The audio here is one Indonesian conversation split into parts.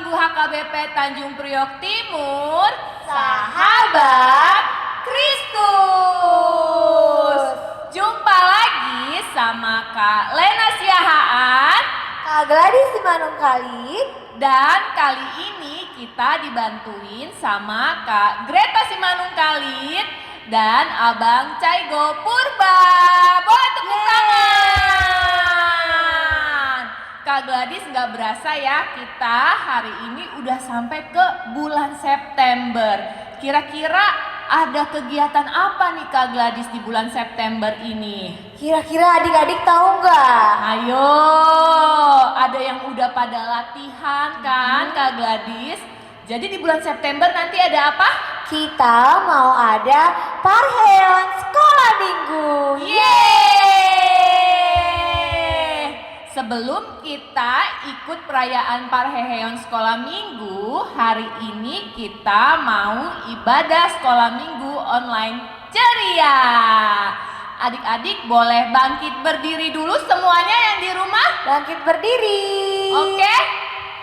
Ibu HKBP Tanjung Priok Timur, sahabat Kristus. Jumpa lagi sama Kak Lena Siahaan, Kak Gladys Simanung Khalid, dan kali ini kita dibantuin sama Kak Greta Simanung Khalid dan Abang Caigo Purba. Boleh tepuk tangan. Kak Gladys, nggak berasa ya, kita hari ini udah sampai ke bulan September. Kira-kira ada kegiatan apa nih Kak Gladys di bulan September ini? kira-kira adik-adik tahu nggak? Ayo, ada yang udah pada latihan kan Kak Gladys? Jadi di bulan September nanti ada apa? Kita mau ada Parheon Sekolah Minggu. Yeay! Sebelum kita ikut perayaan Parheon Sekolah Minggu, hari ini kita mau ibadah sekolah minggu online ceria. Adik-adik boleh bangkit berdiri dulu semuanya yang di rumah. Bangkit berdiri. Oke,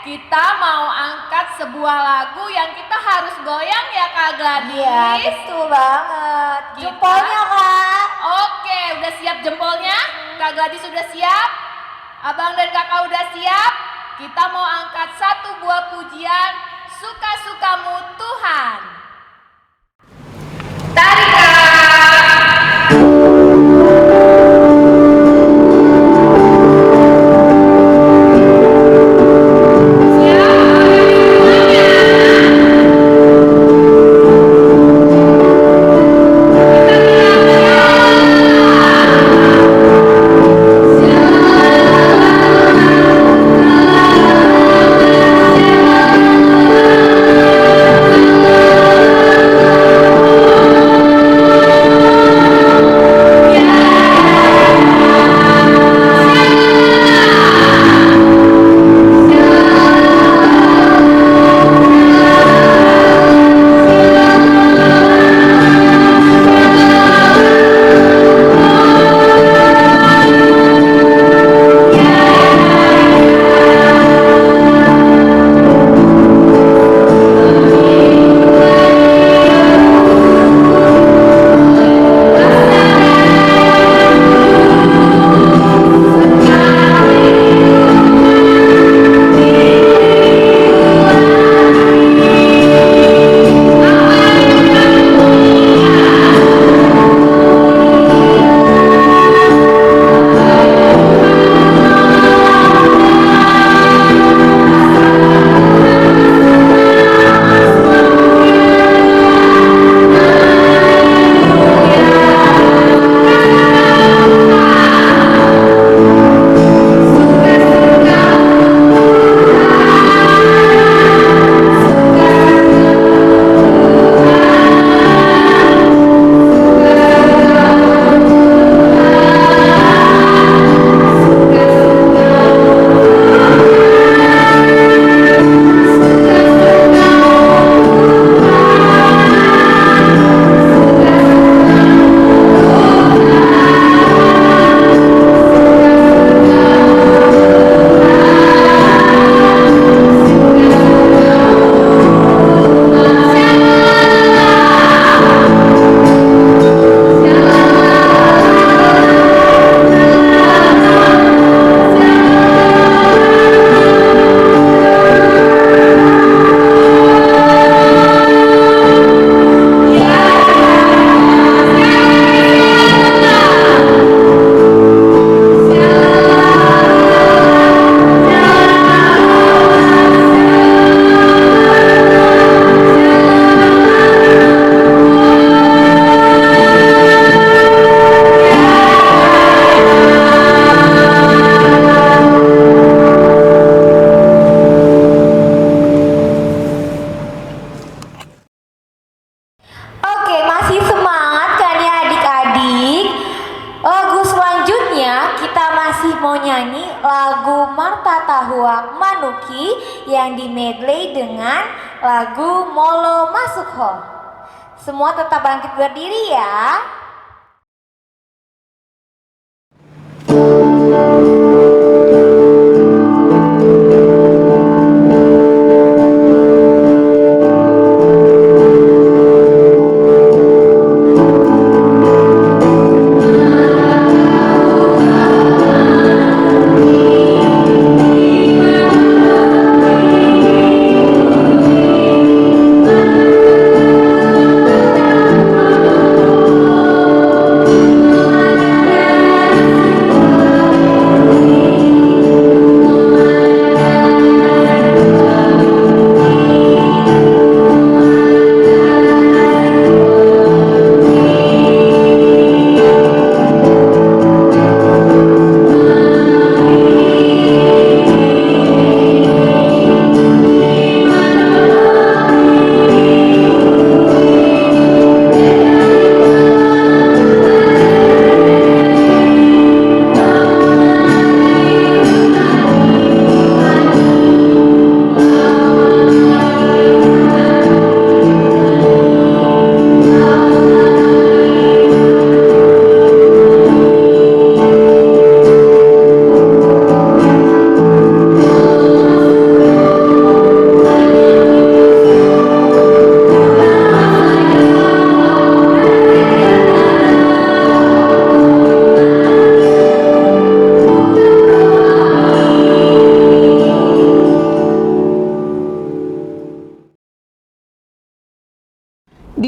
kita mau angkat sebuah lagu yang kita harus goyang ya Kak Gladys. Iya, betul banget. Jempolnya, Kak. Oke, udah siap jempolnya? Kak Gladys sudah siap? Abang dan kakak udah siap? Kita mau angkat satu buah pujian, Suka-sukamu Tuhan. Tarik Kak. Lagu Marta Tahuak Manuki yang dimedley dengan lagu Molo Masukho. Semua tetap bangkit berdiri ya.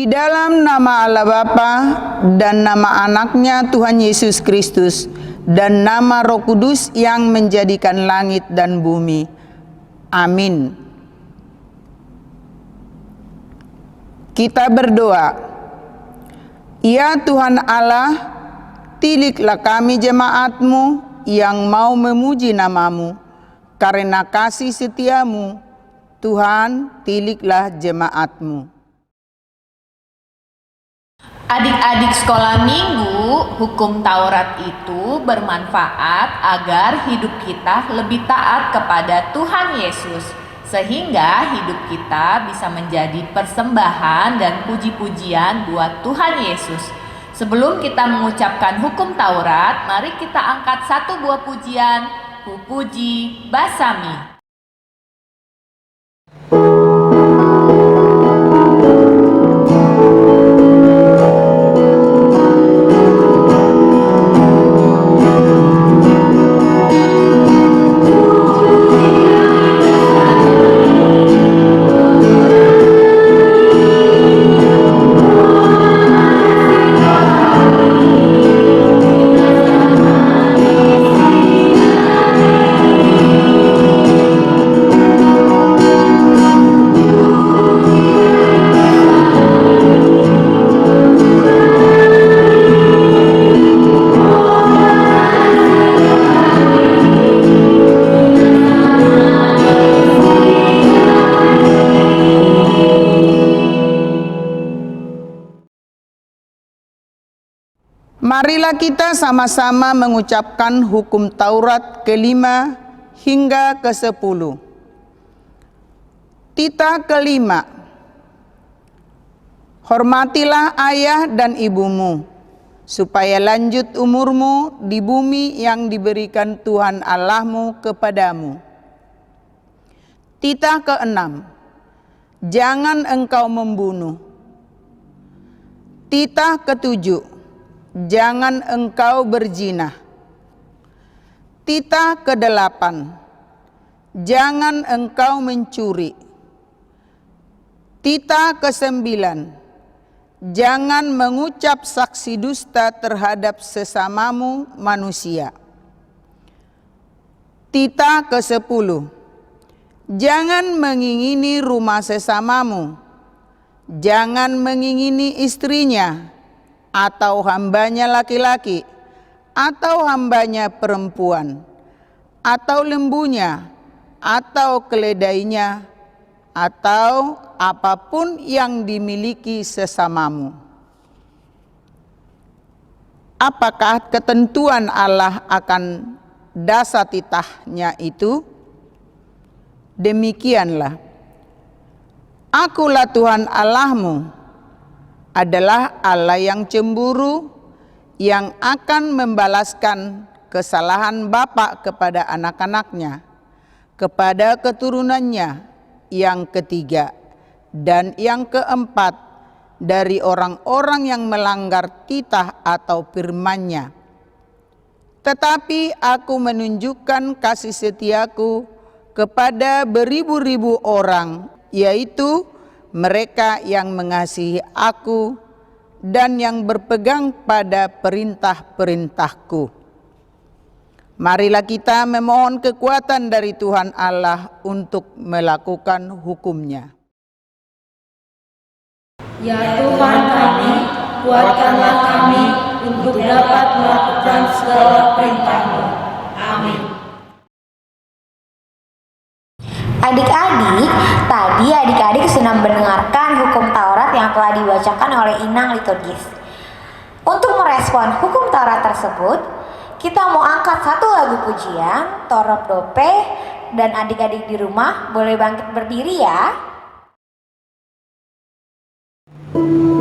Di dalam nama Allah Bapa dan nama anaknya Tuhan Yesus Kristus dan nama Roh Kudus yang menjadikan langit dan bumi. Amin. Kita berdoa. Ya Tuhan Allah, tiliklah kami jemaat-Mu yang mau memuji nama-Mu. Karena kasih setiamu, Tuhan, tiliklah jemaat-Mu. Adik-adik sekolah minggu, hukum Taurat itu bermanfaat agar hidup kita lebih taat kepada Tuhan Yesus, sehingga hidup kita bisa menjadi persembahan dan puji-pujian buat Tuhan Yesus. Sebelum kita mengucapkan hukum Taurat, mari kita angkat satu buah pujian, Puji Basami. Marilah kita sama-sama mengucapkan hukum Taurat ke-5 hingga ke-10. Titah ke-5. Hormatilah ayah dan ibumu, supaya lanjut umurmu di bumi yang diberikan Tuhan Allahmu kepadamu. Titah ke-6. Jangan engkau membunuh. Titah ke-7. Jangan engkau berzina. Titah ke-8. Jangan engkau mencuri. Titah ke-9. Jangan mengucap saksi dusta terhadap sesamamu manusia. Titah ke-10. Jangan mengingini rumah sesamamu. Jangan mengingini istrinya, atau hambanya laki-laki, atau hambanya perempuan, atau lembunya, atau keledainya, atau apapun yang dimiliki sesamamu. Apakah ketentuan Allah akan dasar titahnya itu? Demikianlah. Akulah Tuhan Allahmu, adalah Allah yang cemburu, yang akan membalaskan kesalahan bapa kepada anak-anaknya, kepada keturunannya yang ketiga dan yang keempat dari orang-orang yang melanggar titah atau firman-Nya. Tetapi aku menunjukkan kasih setiaku kepada beribu-ribu orang, yaitu mereka yang mengasihi aku dan yang berpegang pada perintah-perintahku. Marilah kita memohon kekuatan dari Tuhan Allah untuk melakukan hukum-Nya. Ya Tuhan kami, kuatkanlah kami untuk dapat melakukan segala perintah-Mu. Amin. Adik-adik, tadi adik-adik sedang mendengarkan hukum Taurat yang telah dibacakan oleh inang liturgis. Untuk merespon hukum Taurat tersebut, kita mau angkat satu lagu pujian, Torop Dope, dan adik-adik di rumah boleh bangkit berdiri ya. Amin.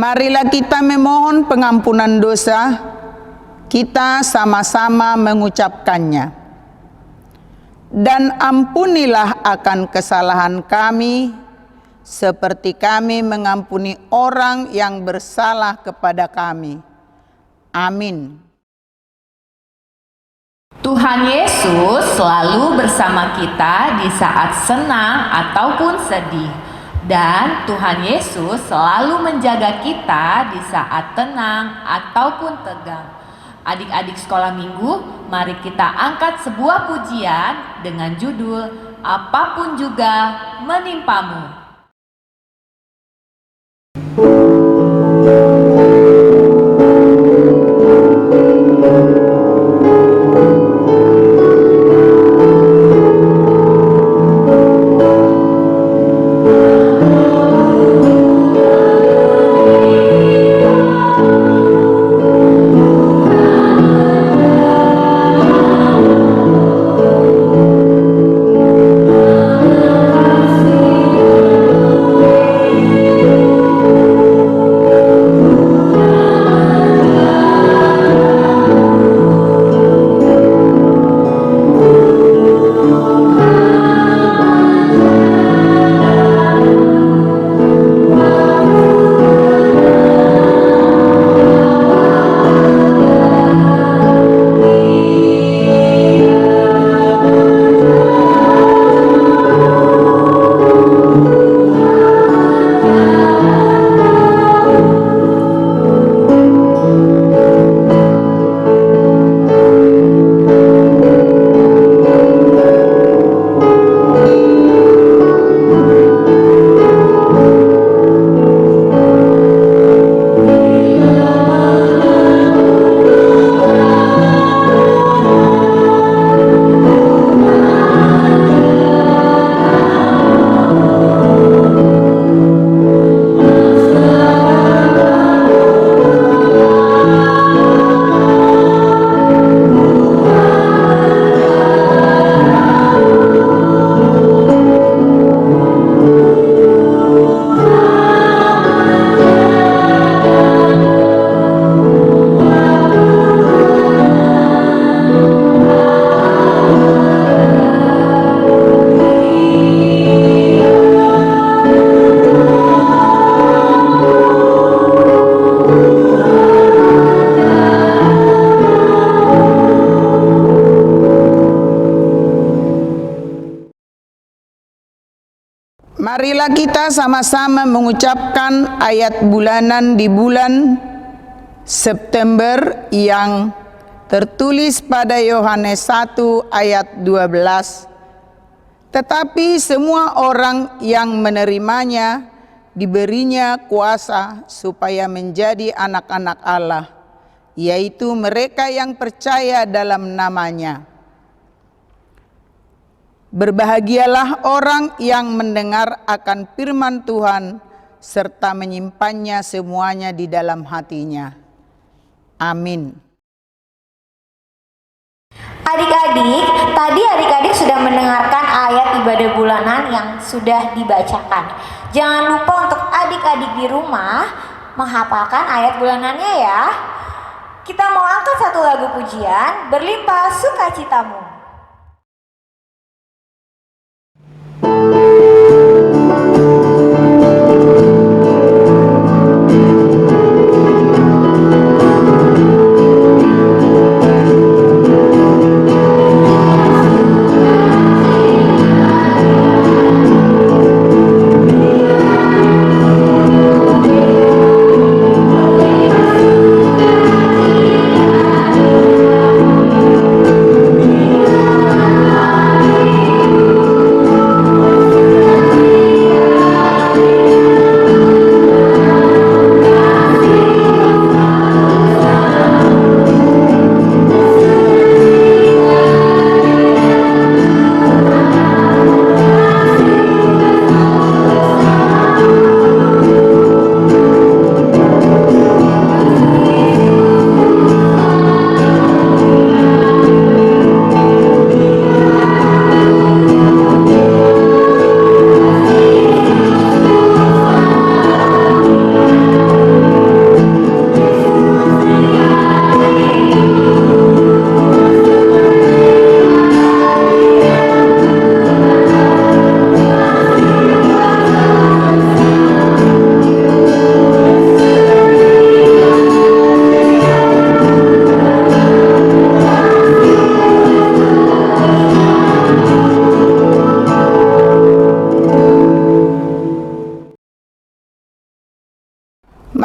Marilah kita memohon pengampunan dosa, kita sama-sama mengucapkannya. Dan ampunilah akan kesalahan kami, seperti kami mengampuni orang yang bersalah kepada kami. Amin. Tuhan Yesus selalu bersama kita di saat senang ataupun sedih. Dan Tuhan Yesus selalu menjaga kita di saat tenang ataupun tegang. Adik-adik sekolah minggu, mari kita angkat sebuah pujian dengan judul Apapun Juga Menimpamu. Marilah kita sama-sama mengucapkan ayat bulanan di bulan September yang tertulis pada Yohanes 1 ayat 12. Tetapi semua orang yang menerimanya diberinya kuasa supaya menjadi anak-anak Allah, yaitu mereka yang percaya dalam namanya. Berbahagialah orang yang mendengar akan firman Tuhan serta menyimpannya semuanya di dalam hatinya. Amin. Adik-adik, tadi adik-adik sudah mendengarkan ayat ibadah bulanan yang sudah dibacakan. Jangan lupa untuk adik-adik di rumah menghafalkan ayat bulanannya ya. Kita mau angkat satu lagu pujian, Berlimpah Sukacitamu. Amin.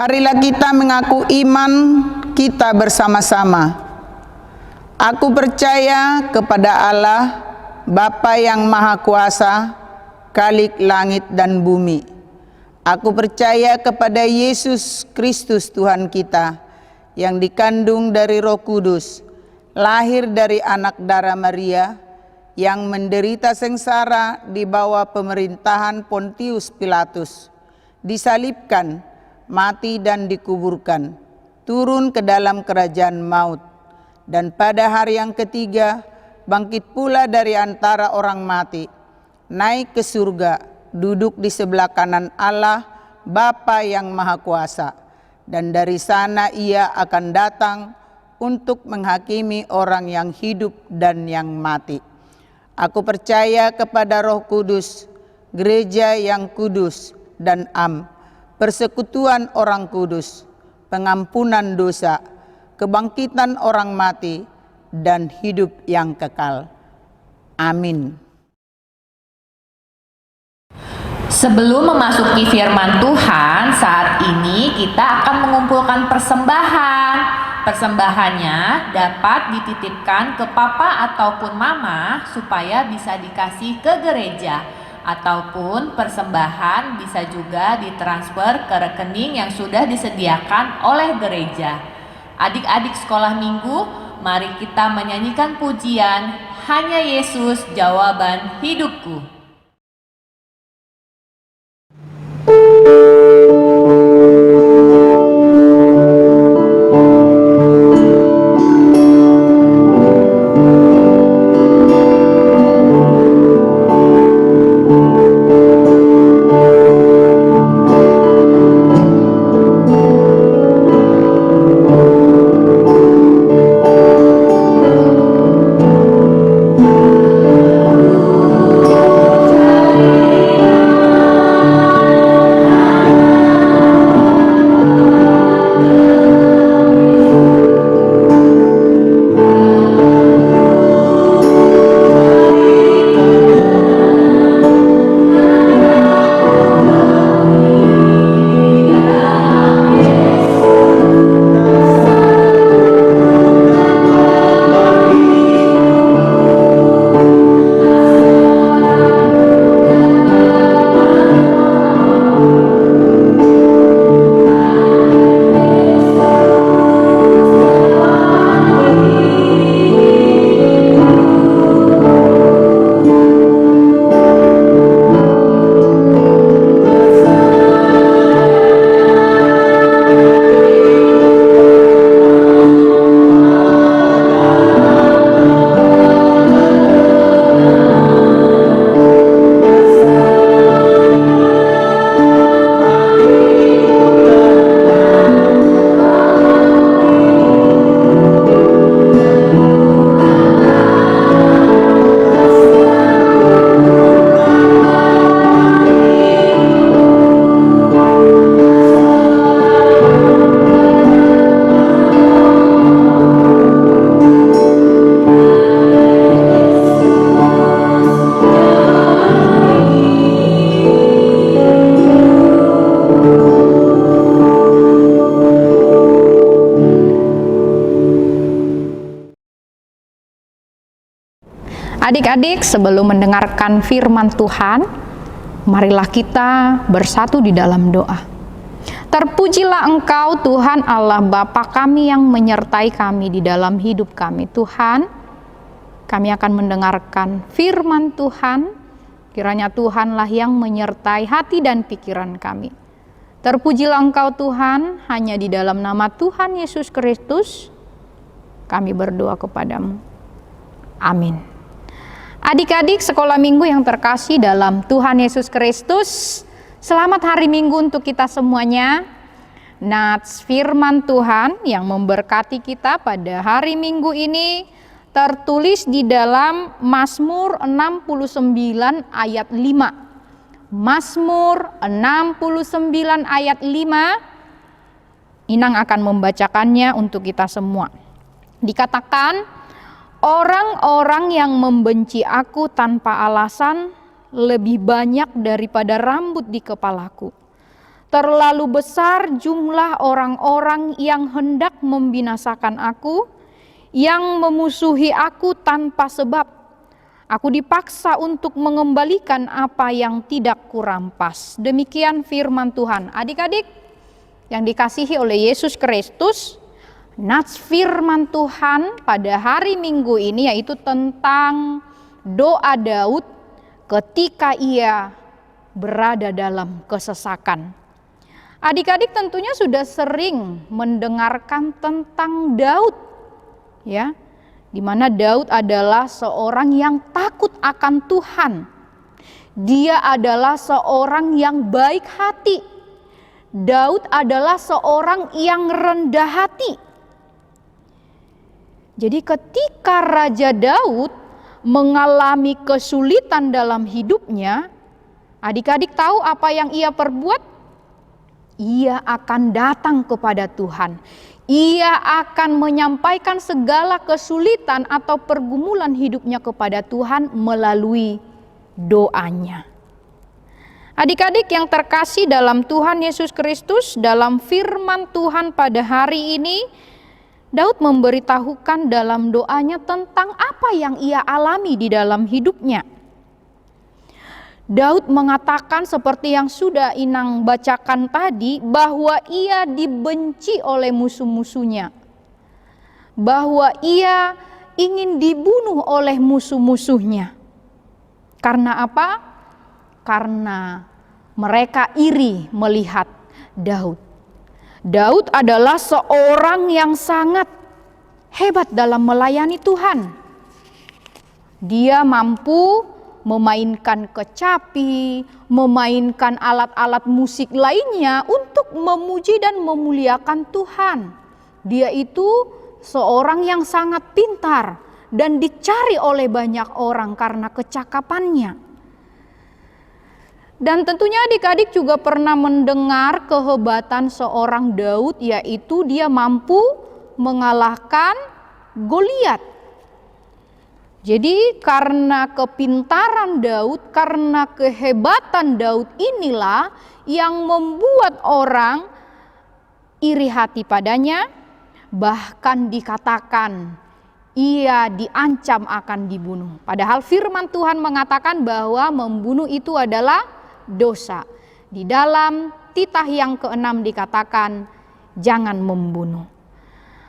Marilah kita mengaku iman kita bersama-sama. Aku percaya kepada Allah, Bapa yang Maha Kuasa, Khalik langit dan bumi. Aku percaya kepada Yesus Kristus Tuhan kita, yang dikandung dari Roh Kudus, lahir dari anak darah Maria, yang menderita sengsara di bawah pemerintahan Pontius Pilatus, disalibkan, mati dan dikuburkan, turun ke dalam kerajaan maut, dan pada hari yang ketiga bangkit pula dari antara orang mati, naik ke surga, duduk di sebelah kanan Allah, Bapa yang Maha Kuasa, dan dari sana ia akan datang untuk menghakimi orang yang hidup dan yang mati. Aku percaya kepada Roh Kudus, gereja yang kudus dan persekutuan orang kudus, pengampunan dosa, kebangkitan orang mati, dan hidup yang kekal. Amin. Sebelum memasuki firman Tuhan, saat ini kita akan mengumpulkan persembahan. Persembahannya dapat dititipkan ke papa ataupun mama supaya bisa dikasih ke gereja. Ataupun persembahan bisa juga ditransfer ke rekening yang sudah disediakan oleh gereja. Adik-adik sekolah minggu, mari kita menyanyikan pujian Hanya Yesus Jawaban Hidupku. Adik-adik, sebelum mendengarkan firman Tuhan, marilah kita bersatu di dalam doa. Terpujilah Engkau Tuhan Allah Bapa kami yang menyertai kami di dalam hidup kami. Tuhan, kami akan mendengarkan firman Tuhan. Kiranya Tuhanlah yang menyertai hati dan pikiran kami. Terpujilah Engkau Tuhan, hanya di dalam nama Tuhan Yesus Kristus kami berdoa kepadamu. Amin. Adik-adik sekolah minggu yang terkasih dalam Tuhan Yesus Kristus, selamat hari Minggu untuk kita semuanya. Nats firman Tuhan yang memberkati kita pada hari Minggu ini tertulis di dalam Mazmur 69 ayat 5. Mazmur 69 ayat 5. Inang akan membacakannya untuk kita semua. Dikatakan, orang-orang yang membenci aku tanpa alasan lebih banyak daripada rambut di kepalaku. Terlalu besar jumlah orang-orang yang hendak membinasakan aku, yang memusuhi aku tanpa sebab. Aku dipaksa untuk mengembalikan apa yang tidak kurampas. Demikian firman Tuhan. Adik-adik yang dikasihi oleh Yesus Kristus, nats firman Tuhan pada hari Minggu ini yaitu tentang doa Daud ketika ia berada dalam kesesakan. Adik-adik tentunya sudah sering mendengarkan tentang Daud, ya, di mana Daud adalah seorang yang takut akan Tuhan. Dia adalah seorang yang baik hati. Daud adalah seorang yang rendah hati. Jadi ketika Raja Daud mengalami kesulitan dalam hidupnya, adik-adik tahu apa yang ia perbuat? Ia akan datang kepada Tuhan. Ia akan menyampaikan segala kesulitan atau pergumulan hidupnya kepada Tuhan melalui doanya. Adik-adik yang terkasih dalam Tuhan Yesus Kristus, dalam firman Tuhan pada hari ini, Daud memberitahukan dalam doanya tentang apa yang ia alami di dalam hidupnya. Daud mengatakan seperti yang sudah Inang bacakan tadi, bahwa ia dibenci oleh musuh-musuhnya. Bahwa ia ingin dibunuh oleh musuh-musuhnya. Karena apa? Karena mereka iri melihat Daud. Daud adalah seorang yang sangat hebat dalam melayani Tuhan. Dia mampu memainkan kecapi, memainkan alat-alat musik lainnya untuk memuji dan memuliakan Tuhan. Dia itu seorang yang sangat pintar dan dicari oleh banyak orang karena kecakapannya. Dan tentunya adik-adik juga pernah mendengar kehebatan seorang Daud, yaitu dia mampu mengalahkan Goliat. Jadi karena kepintaran Daud, karena kehebatan Daud inilah yang membuat orang iri hati padanya, bahkan dikatakan ia diancam akan dibunuh. Padahal firman Tuhan mengatakan bahwa membunuh itu adalah dosa. Di dalam titah yang ke-6 dikatakan jangan membunuh.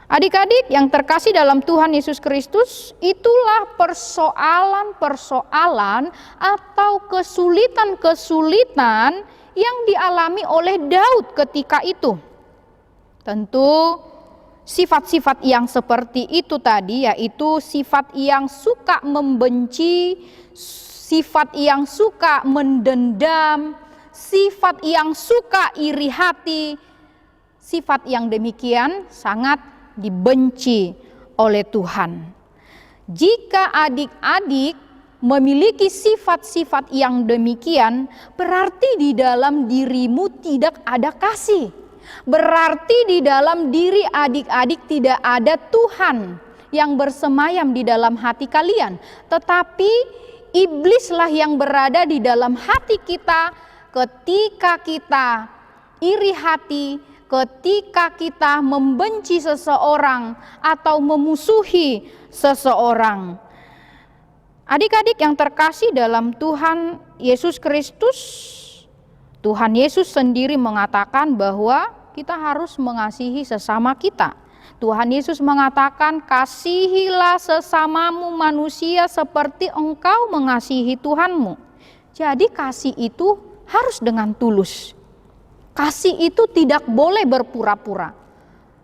Adik-adik yang terkasih dalam Tuhan Yesus Kristus, itulah persoalan-persoalan atau kesulitan-kesulitan yang dialami oleh Daud ketika itu. Tentu sifat-sifat yang seperti itu tadi, yaitu sifat yang suka membenci, sifat yang suka mendendam, sifat yang suka iri hati, sifat yang demikian sangat dibenci oleh Tuhan. Jika adik-adik memiliki sifat-sifat yang demikian, berarti di dalam dirimu tidak ada kasih. Berarti di dalam diri adik-adik tidak ada Tuhan yang bersemayam di dalam hati kalian. Tetapi iblislah yang berada di dalam hati kita ketika kita iri hati, ketika kita membenci seseorang atau memusuhi seseorang. Adik-adik yang terkasih dalam Tuhan Yesus Kristus, Tuhan Yesus sendiri mengatakan bahwa kita harus mengasihi sesama kita. Tuhan Yesus mengatakan, kasihilah sesamamu manusia seperti engkau mengasihi Tuhanmu. Jadi kasih itu harus dengan tulus. Kasih itu tidak boleh berpura-pura.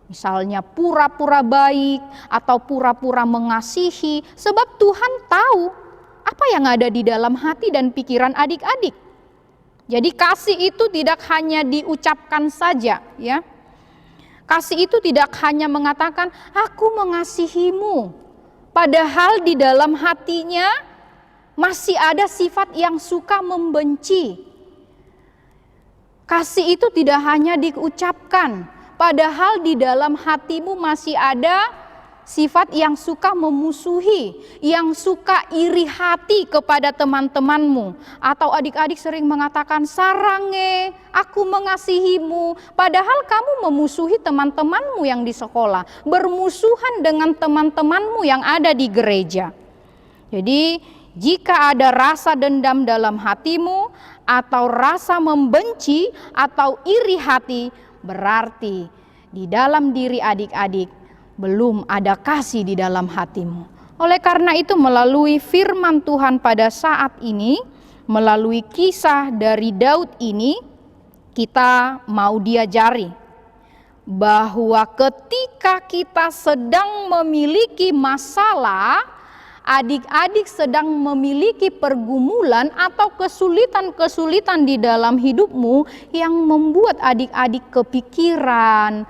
Misalnya pura-pura baik atau pura-pura mengasihi, sebab Tuhan tahu apa yang ada di dalam hati dan pikiran adik-adik. Jadi kasih itu tidak hanya diucapkan saja, ya. Kasih itu tidak hanya mengatakan aku mengasihimu, padahal di dalam hatinya masih ada sifat yang suka membenci. Kasih itu tidak hanya diucapkan, padahal di dalam hatimu masih ada sifat yang suka memusuhi, yang suka iri hati kepada teman-temanmu. Atau adik-adik sering mengatakan, "Sarange, aku mengasihimu." Padahal kamu memusuhi teman-temanmu yang di sekolah, bermusuhan dengan teman-temanmu yang ada di gereja. Jadi, jika ada rasa dendam dalam hatimu, atau rasa membenci, atau iri hati, berarti di dalam diri adik-adik belum ada kasih di dalam hatimu. Oleh karena itu, melalui firman Tuhan pada saat ini, melalui kisah dari Daud ini, kita mau diajari bahwa ketika kita sedang memiliki masalah, adik-adik sedang memiliki pergumulan atau kesulitan-kesulitan di dalam hidupmu yang membuat adik-adik kepikiran,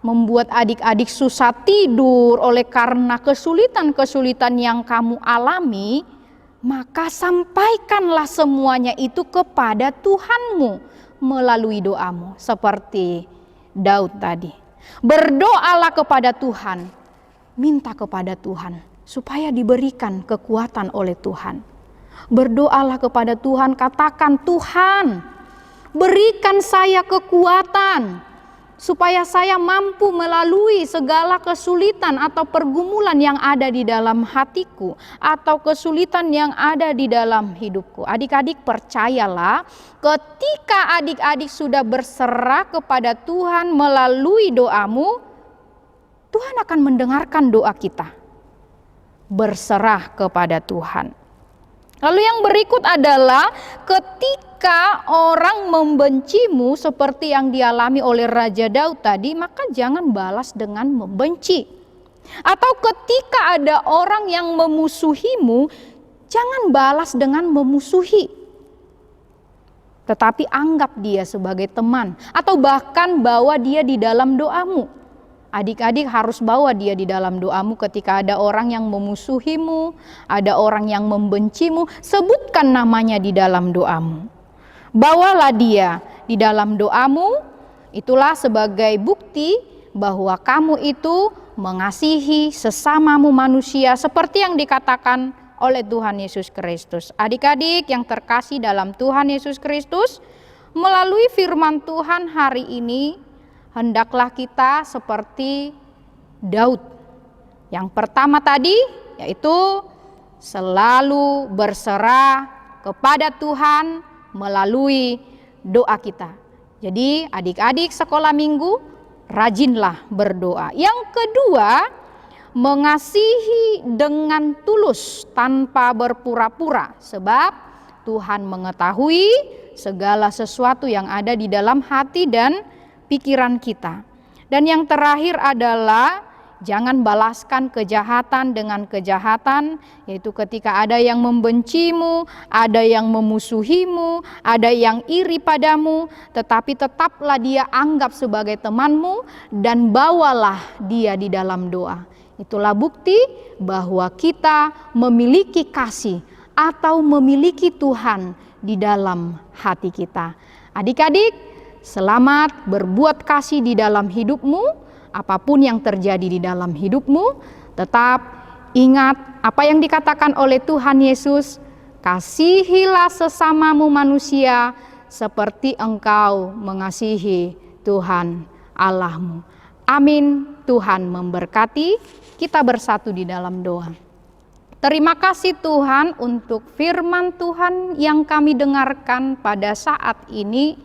membuat adik-adik susah tidur oleh karena kesulitan-kesulitan yang kamu alami, maka sampaikanlah semuanya itu kepada Tuhanmu melalui doamu. Seperti Daud tadi. Berdoalah kepada Tuhan, minta kepada Tuhan supaya diberikan kekuatan oleh Tuhan. Berdoalah kepada Tuhan, katakan, "Tuhan, berikan saya kekuatan supaya saya mampu melalui segala kesulitan atau pergumulan yang ada di dalam hatiku atau kesulitan yang ada di dalam hidupku." Adik-adik percayalah, ketika adik-adik sudah berserah kepada Tuhan melalui doamu, Tuhan akan mendengarkan doa kita. Berserah kepada Tuhan. Lalu yang berikut adalah ketika orang membencimu seperti yang dialami oleh Raja Daud tadi, maka jangan balas dengan membenci. Atau ketika ada orang yang memusuhimu, jangan balas dengan memusuhi. Tetapi anggap dia sebagai teman atau bahkan bawa dia di dalam doamu. Adik-adik harus bawa dia di dalam doamu ketika ada orang yang memusuhimu, ada orang yang membencimu, sebutkan namanya di dalam doamu. Bawalah dia di dalam doamu, itulah sebagai bukti bahwa kamu itu mengasihi sesamamu manusia seperti yang dikatakan oleh Tuhan Yesus Kristus. Adik-adik yang terkasih dalam Tuhan Yesus Kristus, melalui firman Tuhan hari ini, hendaklah kita seperti Daud. Yang pertama tadi yaitu selalu berserah kepada Tuhan melalui doa kita. Jadi adik-adik sekolah minggu, rajinlah berdoa. Yang kedua, mengasihi dengan tulus tanpa berpura-pura, sebab Tuhan mengetahui segala sesuatu yang ada di dalam hati dan pikiran kita. Dan yang terakhir adalah jangan balaskan kejahatan dengan kejahatan, yaitu ketika ada yang membencimu, ada yang memusuhimu, ada yang iri padamu, tetapi tetaplah dia anggap sebagai temanmu dan bawalah dia di dalam doa. Itulah bukti bahwa kita memiliki kasih atau memiliki Tuhan di dalam hati kita. Adik-adik, selamat berbuat kasih di dalam hidupmu, apapun yang terjadi di dalam hidupmu. Tetap ingat apa yang dikatakan oleh Tuhan Yesus, kasihilah sesamamu manusia seperti engkau mengasihi Tuhan Allahmu. Amin. Tuhan memberkati. Kita bersatu di dalam doa. Terima kasih Tuhan untuk firman Tuhan yang kami dengarkan pada saat ini.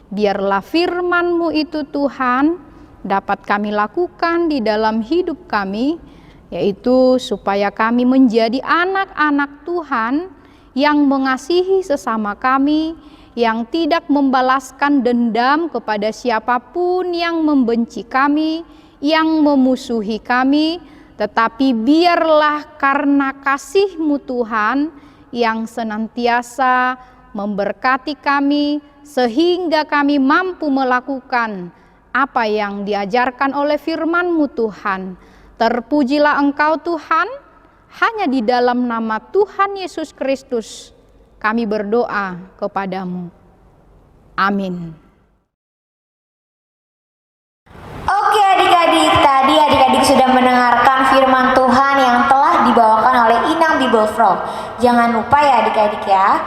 Biarlah firman-Mu itu Tuhan dapat kami lakukan di dalam hidup kami, yaitu supaya kami menjadi anak-anak Tuhan yang mengasihi sesama kami, yang tidak membalaskan dendam kepada siapapun yang membenci kami, yang memusuhi kami, tetapi biarlah karena kasih-Mu Tuhan yang senantiasa memberkati kami, sehingga kami mampu melakukan apa yang diajarkan oleh firman-Mu Tuhan. Terpujilah Engkau Tuhan, hanya di dalam nama Tuhan Yesus Kristus kami berdoa kepadamu. Amin. Oke adik-adik, tadi adik-adik sudah mendengarkan firman Tuhan yang telah dibawakan oleh Inang Bible Frog. Jangan lupa ya adik-adik ya,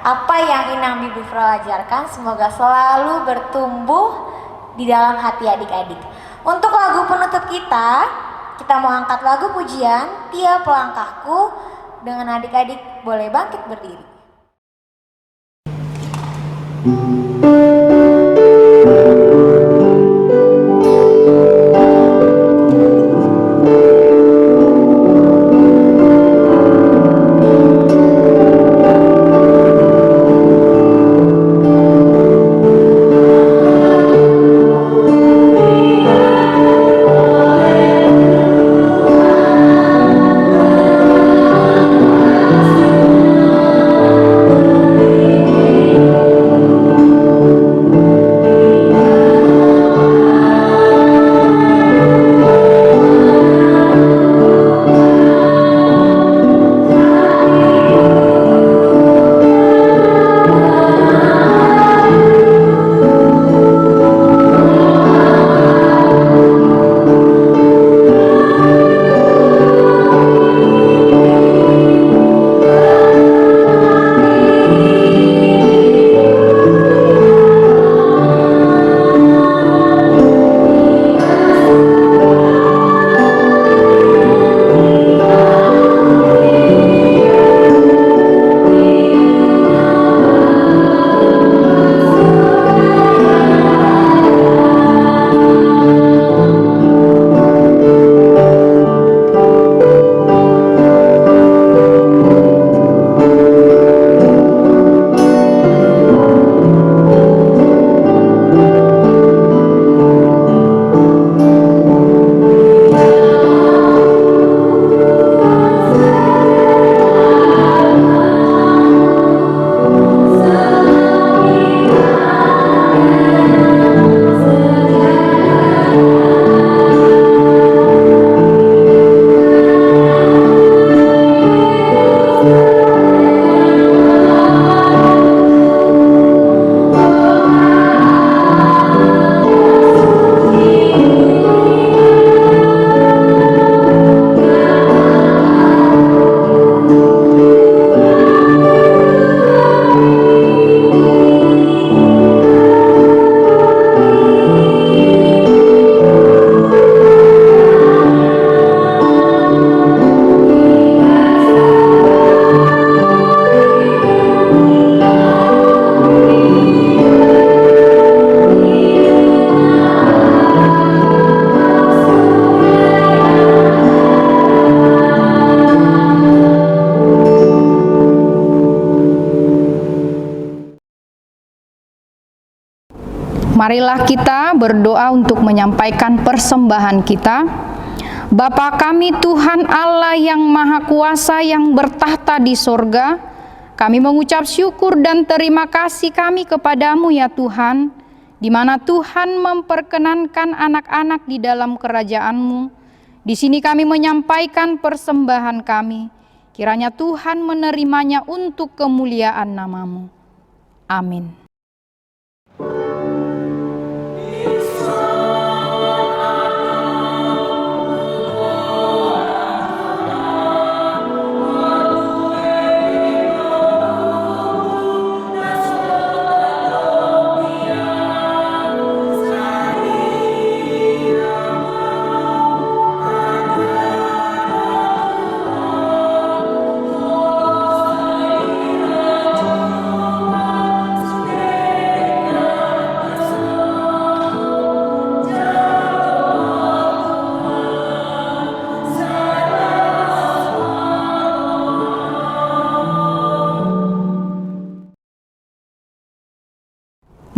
apa yang Inang Bible Frog ajarkan semoga selalu bertumbuh di dalam hati adik-adik. Untuk lagu penutup kita mau angkat lagu pujian Tiap Langkahku. Dengan adik-adik boleh bangkit berdiri. Marilah kita berdoa untuk menyampaikan persembahan kita. Bapa kami Tuhan Allah yang Maha Kuasa yang bertahta di sorga, kami mengucap syukur dan terima kasih kami kepadamu ya Tuhan, di mana Tuhan memperkenankan anak-anak di dalam kerajaan-Mu. Di sini kami menyampaikan persembahan kami, kiranya Tuhan menerimanya untuk kemuliaan nama-Mu. Amin.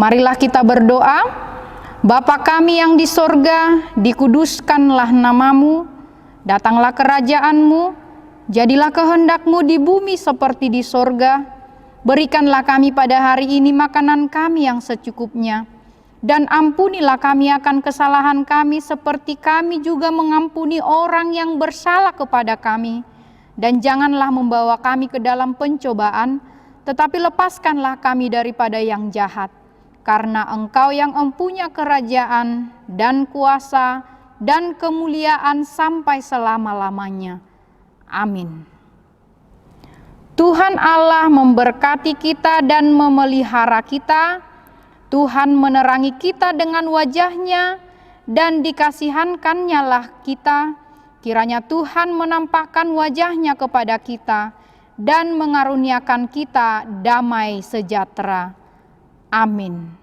Marilah kita berdoa. Bapa kami yang di sorga, dikuduskanlah nama-Mu, datanglah kerajaan-Mu, jadilah kehendak-Mu di bumi seperti di sorga. Berikanlah kami pada hari ini makanan kami yang secukupnya, dan ampunilah kami akan kesalahan kami seperti kami juga mengampuni orang yang bersalah kepada kami. Dan janganlah membawa kami ke dalam pencobaan, tetapi lepaskanlah kami daripada yang jahat. Karena Engkau yang empunya kerajaan dan kuasa dan kemuliaan sampai selama-lamanya. Amin. Tuhan Allah memberkati kita dan memelihara kita. Tuhan menerangi kita dengan wajah-Nya dan dikasihankan-Nya lah kita. Kiranya Tuhan menampakkan wajah-Nya kepada kita dan mengaruniakan kita damai sejahtera. Amin.